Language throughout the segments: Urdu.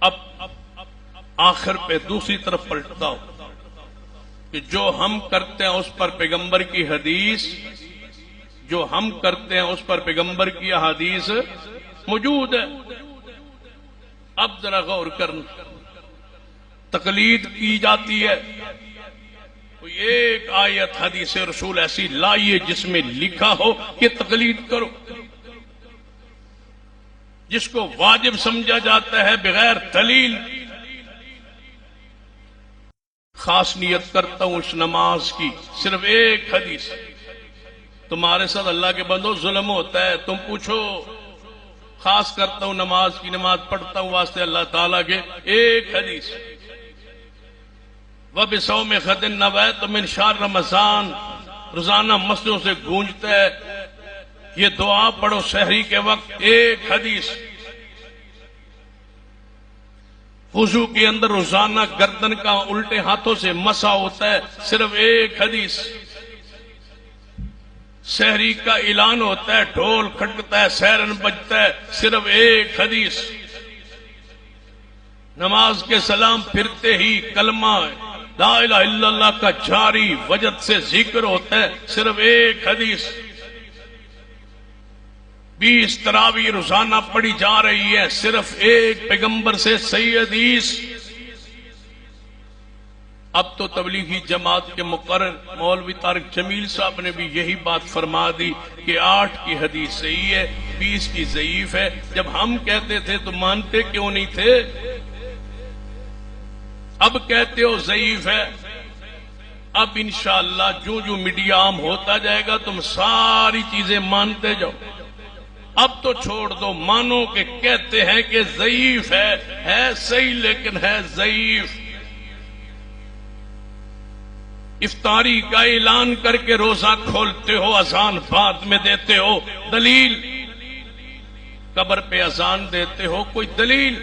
اب آخر پہ دوسری طرف پلٹتا ہوں کہ جو ہم کرتے ہیں اس پر پیغمبر کی حدیث، جو ہم کرتے ہیں اس پر پیغمبر کی حدیث موجود ہے۔ اب ذرا غور کرنا، تقلید کی جاتی ہے، کوئی ایک آیت حدیث رسول ایسی لائیے جس میں لکھا ہو کہ تقلید کرو، جس کو واجب سمجھا جاتا ہے بغیر دلیل۔ خاص نیت کرتا ہوں اس نماز کی، صرف ایک حدیث۔ تمہارے ساتھ اللہ کے بندو ظلم ہوتا ہے، تم پوچھو۔ خاص کرتا ہوں نماز کی، نماز پڑھتا ہوں واسطے اللہ تعالیٰ کے، ایک حدیث۔ وَبِصَوْمِ غَدٍ نَوَیْتُ مِنْ شَهْرِ رمضان، روزانہ مسجدوں سے گونجتا ہے یہ دعا پڑھو سحری کے وقت، ایک حدیث۔ وضو کے اندر روزانہ گردن کا الٹے ہاتھوں سے مسح ہوتا ہے، صرف ایک حدیث۔ سحری کا اعلان ہوتا ہے، ڈھول کھٹکتا ہے، سیرن بجتا ہے، صرف ایک حدیث۔ نماز کے سلام پھرتے ہی کلمہ لا الہ الا اللہ کا جاری وجد سے ذکر ہوتا ہے، صرف ایک حدیث۔ 20 تراویح روزانہ پڑھی جا رہی ہے، صرف ایک پیغمبر سے صحیح حدیث۔ اب تو تبلیغی جماعت کے مقرر مولوی طارق جمیل صاحب نے بھی یہی بات فرما دی کہ 8 کی حدیث صحیح ہے، 20 کی ضعیف ہے۔ جب ہم کہتے تھے تو مانتے کیوں نہیں تھے؟ اب کہتے ہو ضعیف ہے۔ اب انشاءاللہ جو جو میڈیا عام ہوتا جائے گا تم ساری چیزیں مانتے جاؤ۔ اب تو چھوڑ دو، مانو کہ کہتے ہیں کہ ضعیف ہے صحیح لیکن ہے ضعیف۔ افطاری کا اعلان کر کے روزہ کھولتے ہو، اذان بعد میں دیتے ہو، دلیل۔ قبر پہ اذان دیتے ہو، کوئی دلیل۔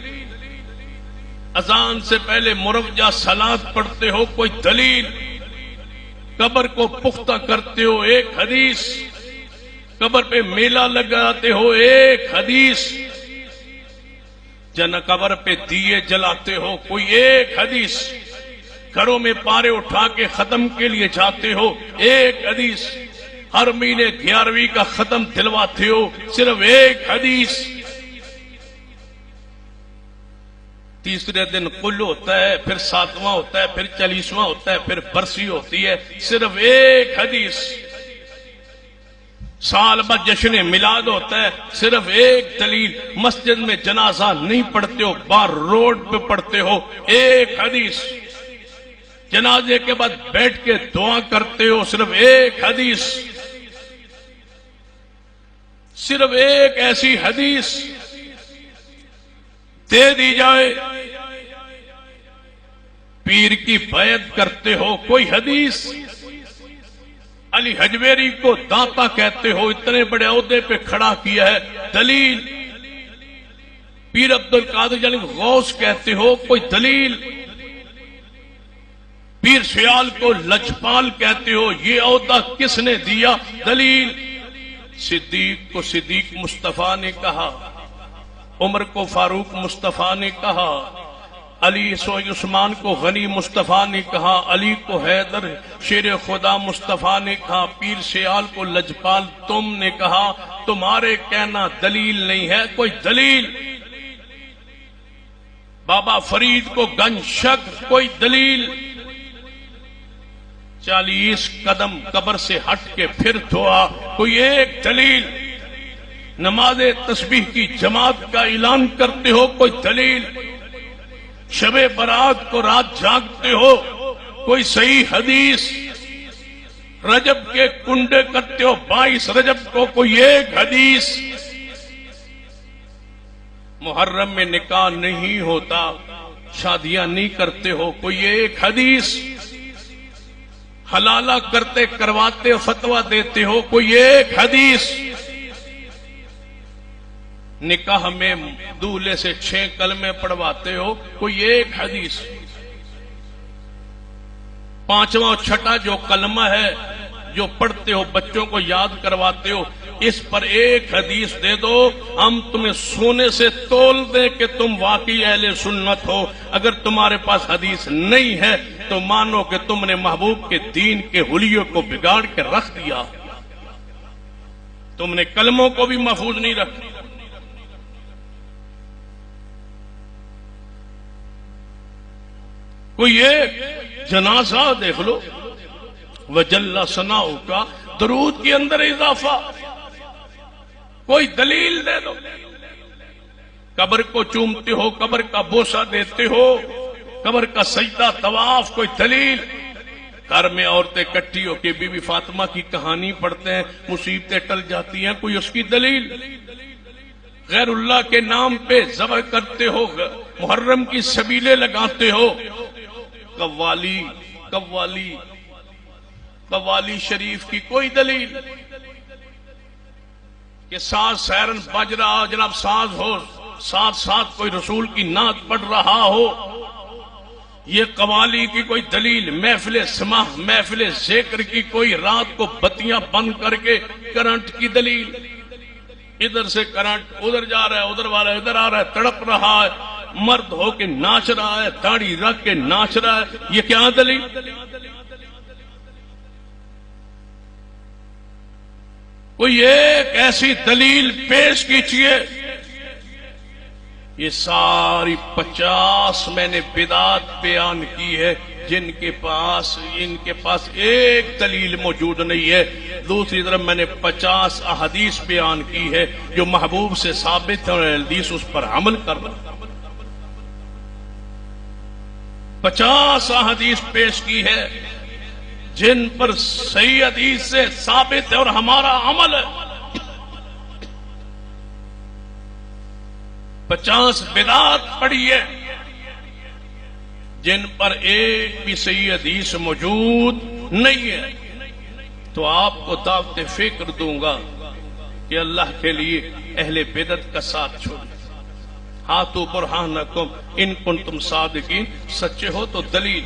اذان سے پہلے مروجہ صلاۃ پڑھتے ہو، کوئی دلیل۔ قبر کو پختہ کرتے ہو، ایک حدیث۔ قبر پہ میلہ لگاتے ہو، ایک حدیث۔ قبر پہ دیے جلاتے ہو، کوئی ایک حدیث۔ گھروں میں پارے اٹھا کے ختم کے لیے جاتے ہو، ایک حدیث۔ ہر مہینے 11ویں کا ختم دلواتے ہو، صرف ایک حدیث۔ تیسرے دن قل ہوتا ہے، پھر 7واں ہوتا ہے، پھر 40واں ہوتا ہے، پھر برسی ہوتی ہے، صرف ایک حدیث۔ سال بعد جشن میلاد ہوتا ہے، صرف ایک دلیل۔ مسجد میں جنازہ نہیں پڑھتے ہو، باہر روڈ پہ پڑھتے ہو، ایک حدیث۔ جنازے کے بعد بیٹھ کے دعا کرتے ہو، صرف ایک حدیث۔ صرف ایک ایسی حدیث دے دی جائے۔ پیر کی بیعت کرتے ہو، کوئی حدیث۔ علی حجویری کو داتا کہتے ہو، اتنے بڑے عہدے پہ کھڑا کیا ہے، دلیل۔ پیر عبد القادر جیلانی غوث کہتے ہو، کوئی دلیل۔ پیر سیال کو لجپال کہتے ہو، یہ عہدہ کس نے دیا؟ دلیل۔ صدیق کو صدیق مصطفیٰ نے کہا، عمر کو فاروق مصطفیٰ نے کہا، علی عثمان کو غنی مصطفیٰ نے کہا، علی کو حیدر شیر خدا مصطفیٰ نے کہا، پیر سیال کو لجپال تم نے کہا۔ تمہارے کہنا دلیل نہیں ہے، کوئی دلیل۔ بابا فرید کو گنج شک، کوئی دلیل۔ 40 قدم قبر سے ہٹ کے پھر دعا، کوئی ایک دلیل۔ نماز تسبیح کی جماعت کا اعلان کرتے ہو، کوئی دلیل۔ شب برات کو رات جاگتے ہو، کوئی صحیح حدیث۔ رجب کے کنڈے کرتے ہو 22 رجب کو، کوئی ایک حدیث۔ محرم میں نکاح نہیں ہوتا، شادیاں نہیں کرتے ہو، کوئی ایک حدیث۔ حلالہ کرتے کرواتے ہو، فتویٰ دیتے ہو، کوئی ایک حدیث۔ نکاح میں دولہے سے 6 کلمے پڑھواتے ہو، کوئی ایک حدیث۔ 5واں اور 6ٹھا جو کلمہ ہے جو پڑھتے ہو، بچوں کو یاد کرواتے ہو، اس پر ایک حدیث دے دو، ہم تمہیں سونے سے تول دیں کہ تم واقعی اہل سنت ہو۔ اگر تمہارے پاس حدیث نہیں ہے تو مانو کہ تم نے محبوب کے دین کے حلیے کو بگاڑ کے رکھ دیا، تم نے کلموں کو بھی محفوظ نہیں رکھا۔ کوئی ایک جنازہ دیکھ لو، وجل ثناؤ کا درود کے اندر اضافہ، کوئی دلیل دے دو۔ قبر کو چومتے ہو، قبر کا بوسہ دیتے ہو، قبر کا سجدہ طواف، کوئی دلیل؟ گھر میں عورتیں کٹھی ہو کے بی بی فاطمہ کی کہانی پڑھتے ہیں، مصیبتیں ٹل جاتی ہیں، کوئی اس کی دلیل؟ غیر اللہ کے نام پہ ذبح کرتے ہو، محرم کی سبیلیں لگاتے ہو، قوالی قوالی قوالی شریف کی کوئی دلیل؟ کہ ساز سیرن بج رہا، جناب ساز ہو، ساتھ ساتھ کوئی رسول کی نعت پڑھ رہا ہو، یہ قوالی کی کوئی دلیل؟ محفل سماح، محفل ذکر کی کوئی رات کو بتیاں بند کر کے کرنٹ کی دلیل؟ ادھر سے کرنٹ ادھر جا رہا ہے، ادھر والا ادھر آ رہا ہے، تڑپ رہا ہے، مرد ہو کے ناچ رہا ہے، داڑھی رکھ کے ناچ رہا ہے، یہ کیا دلیل؟ کوئی ایک ایسی دلیل پیش کیجیے۔ یہ ساری 50 میں نے بدعات بیان کی ہے جن کے پاس ایک دلیل موجود نہیں ہے۔ دوسری طرف میں نے 50 احادیث بیان کی ہے جو محبوب سے ثابت ہے اور حدیث اس پر عمل کر رہا۔ 50 احادیث پیش کی ہے جن پر صحیح حدیث سے ثابت ہے اور ہمارا عمل ہے۔ 50 بدعات پڑھی ہے جن پر ایک بھی صحیح حدیث موجود نہیں ہے۔ تو آپ کو دعوت فکر دوں گا کہ اللہ کے لیے اہل بدعت کا ساتھ چھوڑیں۔ ہاتھو برہانکم ان کنتم صادقین، سچے ہو تو دلیل۔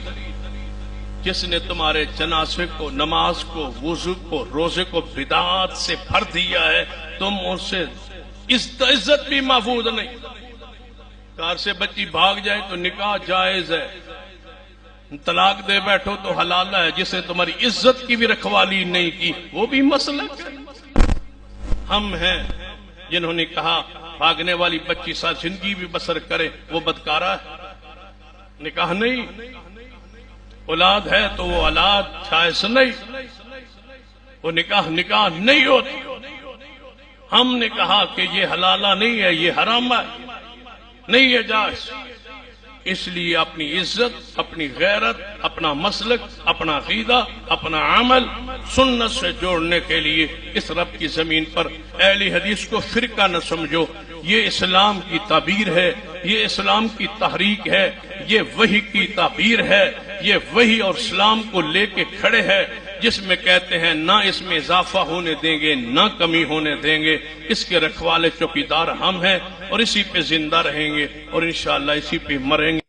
جس نے تمہارے جنازے کو، نماز کو، وضو کو، روزے کو بدعات سے بھر دیا ہے، تم اس سے عزت بھی محفوظ نہیں۔ کار سے بچی بھاگ جائے تو نکاح جائز ہے، طلاق دے بیٹھو تو حلال ہے، جس نے تمہاری عزت کی بھی رکھوالی نہیں کی وہ بھی مسلک ہے۔ ہم ہیں جنہوں نے کہا بھاگنے والی بچی ساتھ زندگی بھی بسر کرے، وہ بدکارہ ہے، نکاح نہیں۔ اولاد ہے تو وہ اولاد جائز نہیں، وہ نکاح نہیں ہوتی۔ ہم نے کہا کہ یہ حلالہ نہیں ہے، یہ حرام ہے، نہیں ہے جائز۔ اس لیے اپنی عزت، اپنی غیرت، اپنا مسلک، اپنا عقیدہ، اپنا عمل سنت سے جوڑنے کے لیے اس رب کی زمین پر اہل حدیث کو فرقہ نہ سمجھو۔ یہ اسلام کی تعبیر ہے، یہ اسلام کی تحریک ہے، یہ وحی کی تعبیر ہے، یہ وحی اور اسلام کو لے کے کھڑے ہے، جس میں کہتے ہیں نہ اس میں اضافہ ہونے دیں گے نہ کمی ہونے دیں گے۔ اس کے رکھوالے چوکیدار ہم ہیں اور اسی پہ زندہ رہیں گے اور انشاءاللہ اسی پہ مریں گے۔